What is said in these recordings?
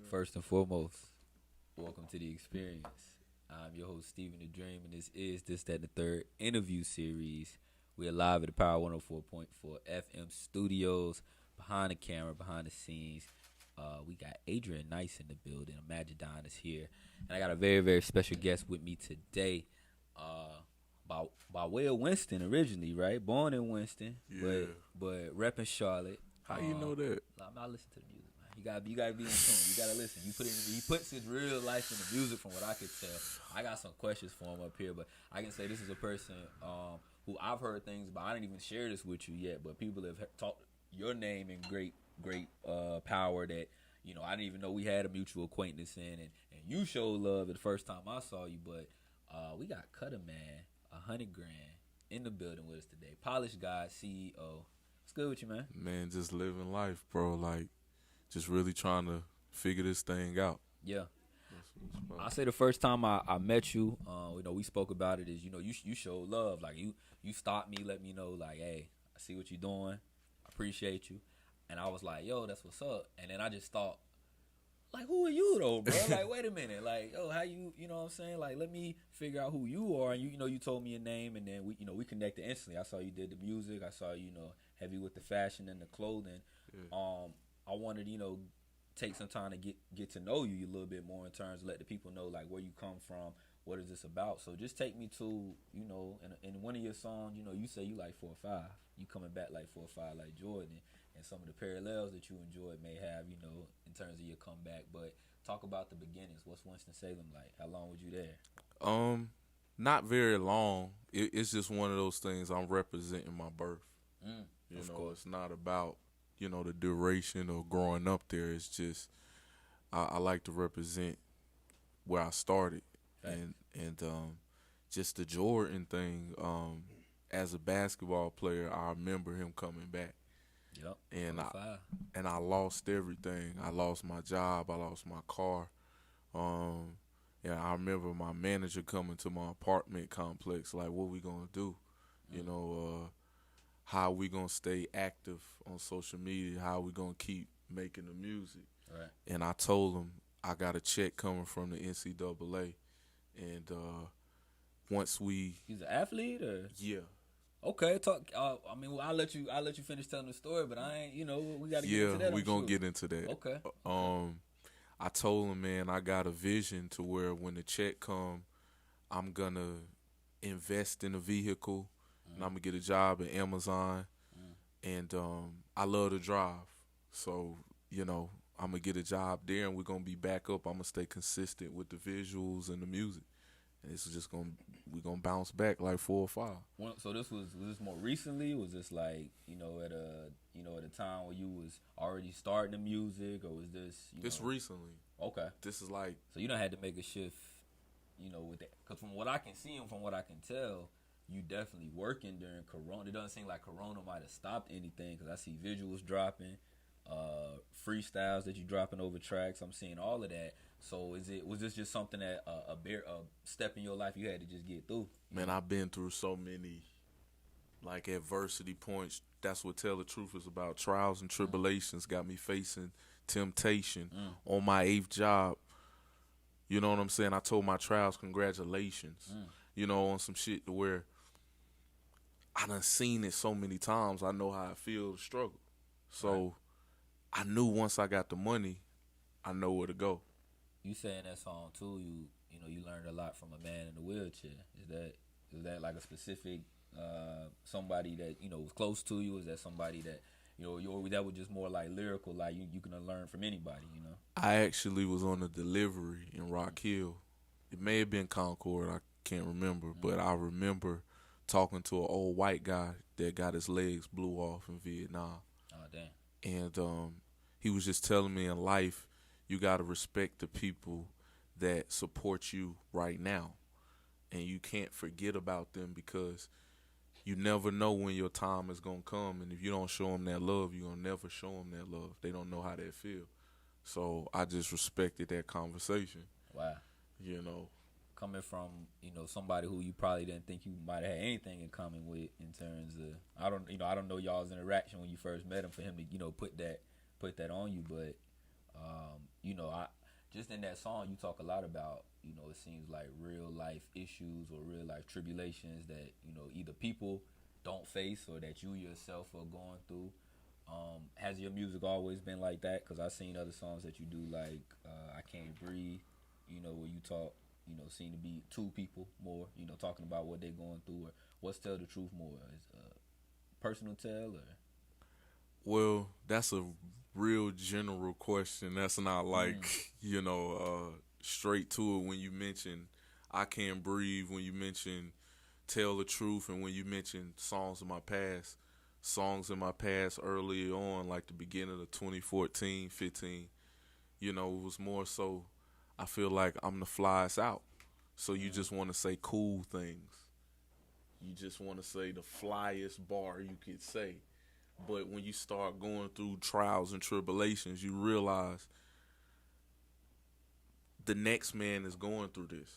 First and foremost, welcome to the experience. I'm your host, Stephen the Dream, and this is That, the third interview series. We're live at the Power 104.4 FM studios, behind the camera, behind the scenes. We got Adrian Nice in the building. Imagidon is here. And I got a very, very special guest with me today. By way of Winston originally, right? Born in Winston, Yeah. but repping Charlotte. How you know that? I'm not listening to the music, man. You gotta be in tune. You gotta listen. He puts his real life in the music, from what I could tell. I got some questions for him up here, but I can say this is a person who I've heard things about. I didn't even share this with you yet, but people have talked your name in great power that I didn't even know we had a mutual acquaintance in, and you showed love the first time I saw you. But we got Cuttaman 100Gran in the building with us today. Polished God, CEO. What's good with you, man? Man, just living life, bro. Like, just really trying to figure this thing out. Yeah. I say the first time I met you, we spoke about it. Is you showed love. Like you stopped me, let me know, like, hey, I see what you're doing. I appreciate you. And I was like, yo, that's what's up. And then I just thought, like, who are you though, bro? Like, wait a minute, like, yo, how you know what I'm saying? Like, let me figure out who you are. And you told me your name, and then we connected instantly. I saw you did the music. I saw you heavy with the fashion and the clothing. Yeah. I wanted take some time to get to know you a little bit more, in terms of let the people know like where you come from, what is this about. So just take me to in one of your songs, you say you like 4 or 5. You coming back like 4 or 5 like Jordan, and some of the parallels that you enjoyed may have in terms of your comeback. But talk about the beginnings. What's Winston-Salem like? How long was you there? Not very long. It's just one of those things. I'm representing my birth. Of course. It's not about the duration or growing up there. It's just I like to represent where I started. Right. And just the Jordan thing. As a basketball player, I remember him coming back. Yep. And I lost everything. I lost my job. I lost my car. I remember my manager coming to my apartment complex, like, what we gonna do? How we gonna stay active on social media? How we gonna keep making the music? Right. And I told him I got a check coming from the NCAA, and once we He's an athlete, or yeah. Okay, talk. I'll let you finish telling the story, but I ain't. We got to get into that. We're gonna get into that. Okay. I told him, man, I got a vision to where when the check come, I'm gonna invest in a vehicle, and I'm gonna get a job at Amazon, and I love to drive, so I'm gonna get a job there, and we're gonna be back up. I'm gonna stay consistent with the visuals and the music, and we're gonna bounce back like 4 or 5. So was this more recently? Was this like at a time where you was already starting the music, or was this This recently? Okay. This is like, so you done had to make a shift, with that, because from what I can see and from what I can tell, you definitely working during Corona. It doesn't seem like Corona might have stopped anything, because I see visuals dropping, freestyles that you dropping over tracks. I'm seeing all of that. So was this just something that a step in your life you had to just get through? Man, I've been through so many like adversity points. That's what Tell the Truth is about. Trials and tribulations got me facing temptation on my 8th job. You know what I'm saying? I told my trials, congratulations. On some shit to where I done seen it so many times. I know how I feel to struggle. So I knew once I got the money, I know where to go. You saying that song too, you learned a lot from a man in a wheelchair. Is that like a specific somebody that was close to you? Is that somebody that that was just more like lyrical, like you can learn from anybody? I actually was on a delivery in Rock Hill. It may have been Concord, I can't remember, but I remember talking to an old white guy that got his legs blew off in Vietnam. Oh, damn. And he was just telling me, in life, you got to respect the people that support you right now. And you can't forget about them, because you never know when your time is going to come. And if you don't show them that love, you're going to never show them that love. They don't know how that feel. So I just respected that conversation. Wow. Coming from, somebody who you probably didn't think you might have had anything in common with, in terms of, I don't know y'all's interaction when you first met him, for him to, put that on you, but You know, I just in that song you talk a lot about, you know, it seems like real life issues or real life tribulations that, you know, either people don't face or that you yourself are going through. Has your music always been like that? Because I've seen other songs that you do, like I Can't Breathe, you know, where you talk, you know, seem to be two people more, you know, talking about what they're going through, or what's Tell the Truth more? Is personal tell, or? Well, that's a real general question. That's not like, you know, straight to it when you mention I Can't Breathe, when you mention Tell the Truth, and when you mention songs in my past. Songs in my past early on, like the beginning of 2014, 15, you know, it was more so I feel like I'm the flyest out. So you just want to say cool things. You just want to say the flyest bar you could say. But when you start going through trials and tribulations, you realize the next man is going through this.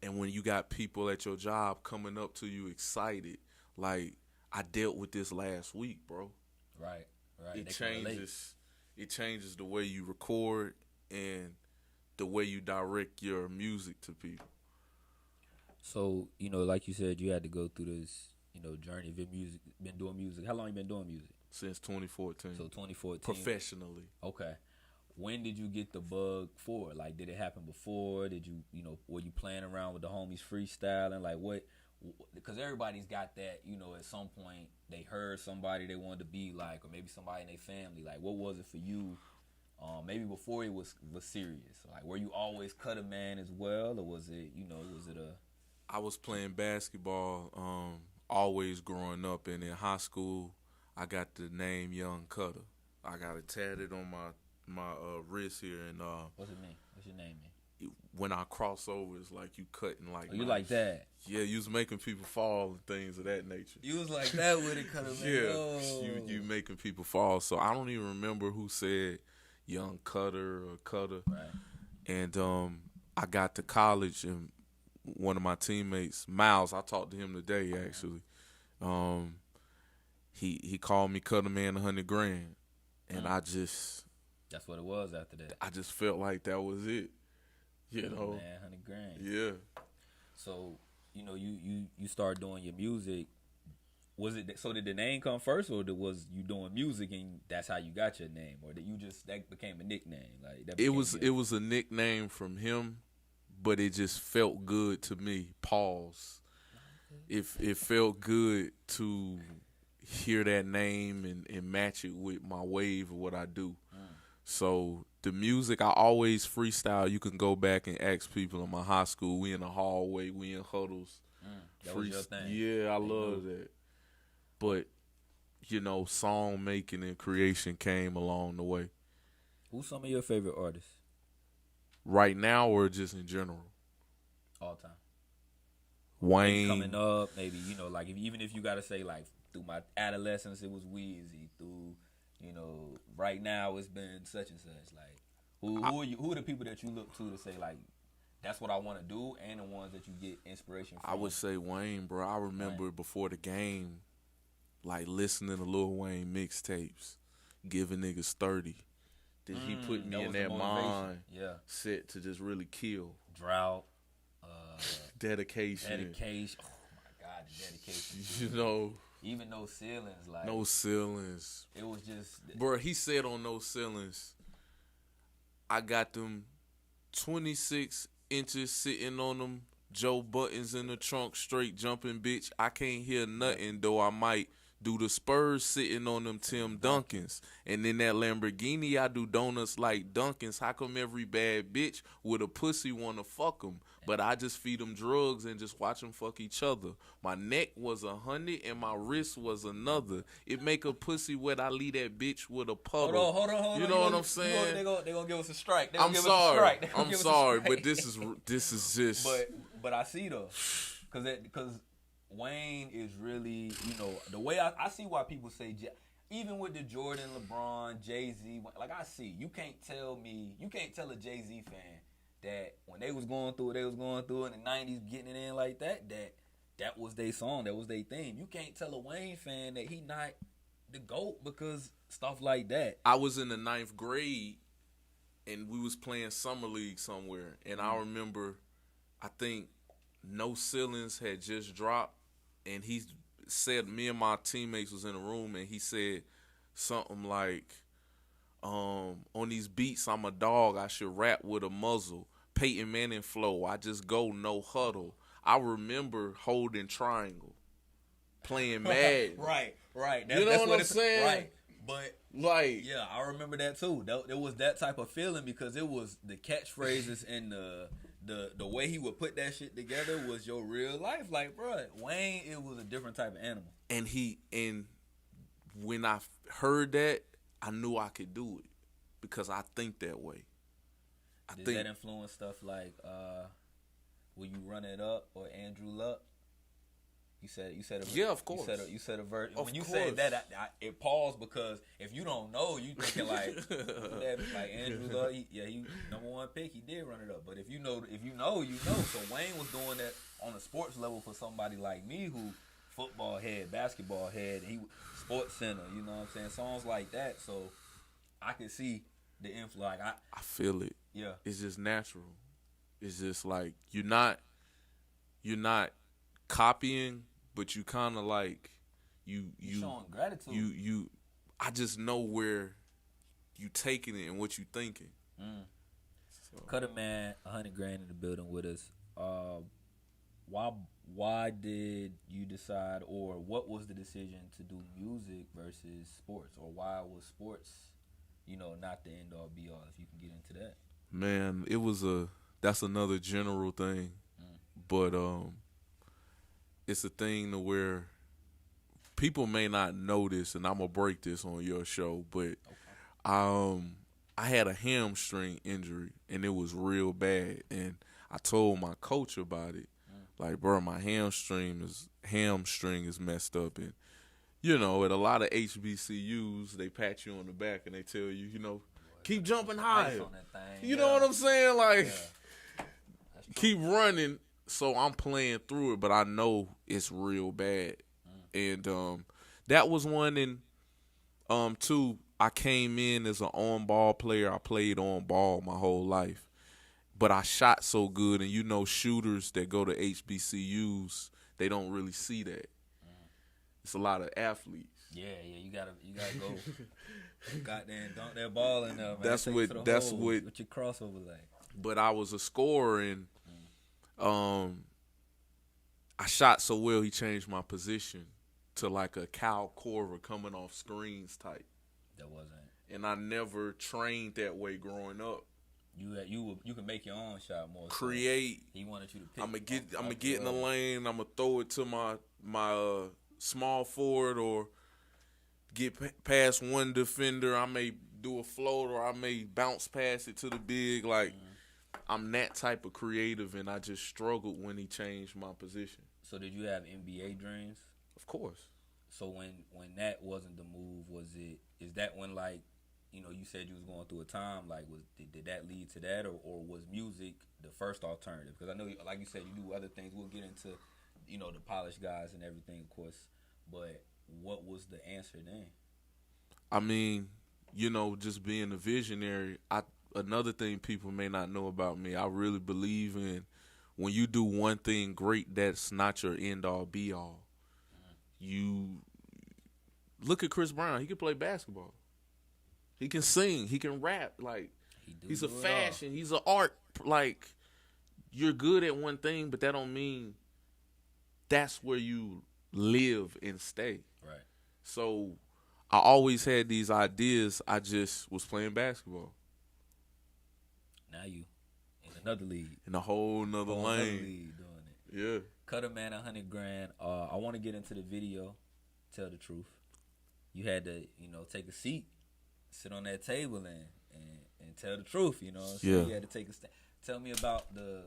And when you got people at your job coming up to you excited, like, I dealt with this last week, bro. Right. It changes the way you record and the way you direct your music to people. So, you know, like you said, you had to go through this, you know, journey of your music, been doing music. How long you been doing music? Since 2014. So 2014. Professionally. Okay. When did you get the bug for it? Like, did it happen before? Did you, you know, were you playing around with the homies freestyling? Like, what? Because everybody's got that, you know, at some point they heard somebody they wanted to be like, or maybe somebody in their family. Like, what was it for you? Maybe before it was serious. Like, were you always Cuttaman as well, or was it, you know, was it a? I was playing basketball, always growing up, and in high school, I got the name Young Cutter. I got it tatted on my wrist here, and What's it mean? What's your name mean? When I cross over, it's like you cutting like. Oh, you like that? Yeah, you was making people fall and things of that nature. You was like that with it, Cuttaman. Yeah, oh. you making people fall. So I don't even remember who said Young Cutter or Cutter. Right. And I got to college, and one of my teammates, Miles, I talked to him today actually. He called me Cuttaman 100Gran, and I just. That's what it was after that. I just felt like that was it. You know, man, 100 grand. Yeah. So, you know, you start doing your music. Was it so? Did the name come first, or was you doing music and that's how you got your name, or did you just that became a nickname? Like that it was a nickname from him, but it just felt good to me. Pause. It felt good to hear that name and match it with my wave of what I do. So the music, I always freestyle. You can go back and ask people in my high school. We in the hallway, we in huddles. That was your thing. Yeah, I love that. But, you know, song making and creation came along the way. Who's some of your favorite artists? Right now or just in general? All time. Wayne. Maybe coming up, maybe, you know, like even if you got to say, like, through my adolescence, it was Weezy. Through, you know, right now it's been such and such. Like, who are the people that you look to say, like, that's what I want to do, and the ones that you get inspiration from? I would say Wayne, bro. I remember before the game, like, listening to Lil Wayne mixtapes, giving niggas 30. Then he put me in that mind set to just really kill. Drought. Dedication. Oh, my God, the dedication. You know. Even No Ceilings. Like, No Ceilings. It was just. Bro, he said on No Ceilings, I got them 26 inches sitting on them Joe Buttons in the trunk, straight jumping, bitch. I can't hear nothing, though I might do the Spurs sitting on them Tim Duncans. And in that Lamborghini, I do donuts like Dunkins. How come every bad bitch with a pussy want to fuck them? But I just feed them drugs and just watch them fuck each other. My neck was 100 and my wrist was another. It make a pussy wet, I leave that bitch with a puddle. Hold on. You know what I'm saying? They gonna give us a strike. I'm sorry. I'm sorry, but this is just. But I see though, because Wayne is really, you know, the way I see why people say, even with the Jordan, LeBron, Jay-Z, like I see, you can't tell a Jay-Z fan that when they was going through what they was going through in the 90s, getting it in like that was their song, that was their theme. You can't tell a Wayne fan that he not the GOAT because stuff like that. I was in the 9th grade and we was playing summer league somewhere, and I remember, I think No Ceilings had just dropped, and he said, me and my teammates was in the room, and he said something like, on these beats, I'm a dog, I should rap with a muzzle. Peyton Manning flow, I just go no huddle. I remember holding triangle, playing Madden. Right. You know what I'm saying? Right. But like, yeah, I remember that too. It was that type of feeling because it was the catchphrases and the way he would put that shit together was your real life. Like, bro, Wayne, it was a different type of animal. And when I heard that, I knew I could do it because I think that way. Did that influence stuff like Will You Run It Up or Andrew Luck? You said yeah, of course. You said a verse. When you course. said that, it paused because if you don't know, you thinking like Andrew Luck. He number one pick. He did run it up. But if you know, you know. So Wayne was doing that on a sports level for somebody like me who football head, basketball head. He Sports Center. You know what I'm saying? Songs like that. So I could see the influence. Like I feel it. Yeah. It's just natural. It's just like you're not copying, but you kind of like you showing gratitude. I just know where you taking it and what you thinking. So. Cuttaman 100Gran in the building with us. Why did you decide, or what was the decision to do music versus sports, or why was sports, not the end all be all? If you can get into that. Man, that's another general thing, but it's a thing to where people may not know this, and I'm gonna break this on your show, but I had a hamstring injury, and it was real bad, and I told my coach about it. Like, bro, my hamstring is messed up, and at a lot of HBCUs, they pat you on the back and they tell you, keep jumping higher. You know what I'm saying? Like, keep running. So I'm playing through it, but I know it's real bad. And that was one. And two, I came in as an on-ball player. I played on-ball my whole life. But I shot so good, and shooters that go to HBCUs, they don't really see that. It's a lot of athletes. Yeah, you gotta go. Goddamn, dunk that ball in there, man. That's what your crossover like. But I was a scorer, and I shot so well he changed my position to like a Kyle Korver coming off screens type. That wasn't. And I never trained that way growing up. You can make your own shot more. Create. So he wanted you to pick. I'm gonna get in the lane. I'm gonna throw it to my small forward or get past one defender. I may do a float or I may bounce past it to the big. Like I'm that type of creative, and I just struggled when he changed my position. So did you have NBA dreams? Of course. So when that wasn't the move, is that when like? You said you was going through a time, like, did that lead to that, or was music the first alternative? Because I know, like you said, you do other things. We'll get into, the polished guys and everything, of course. But what was the answer then? I mean, just being a visionary. Another thing people may not know about me, I really believe in when you do one thing great, that's not your end-all, be-all. You look at Chris Brown. He can play basketball. He can sing. He can rap. Like, he's a fashion. He's an art. Like, you're good at one thing, but that don't mean that's where you live and stay. Right. So, I always had these ideas. I just was playing basketball. Now you in another league. In a whole nother lane. League doing it. Yeah. Cuttaman 100Gran. I want to get into the video. Tell the truth. You had to, take a seat. Sit on that table and tell the truth, So yeah. You had to take a stand. Tell me about the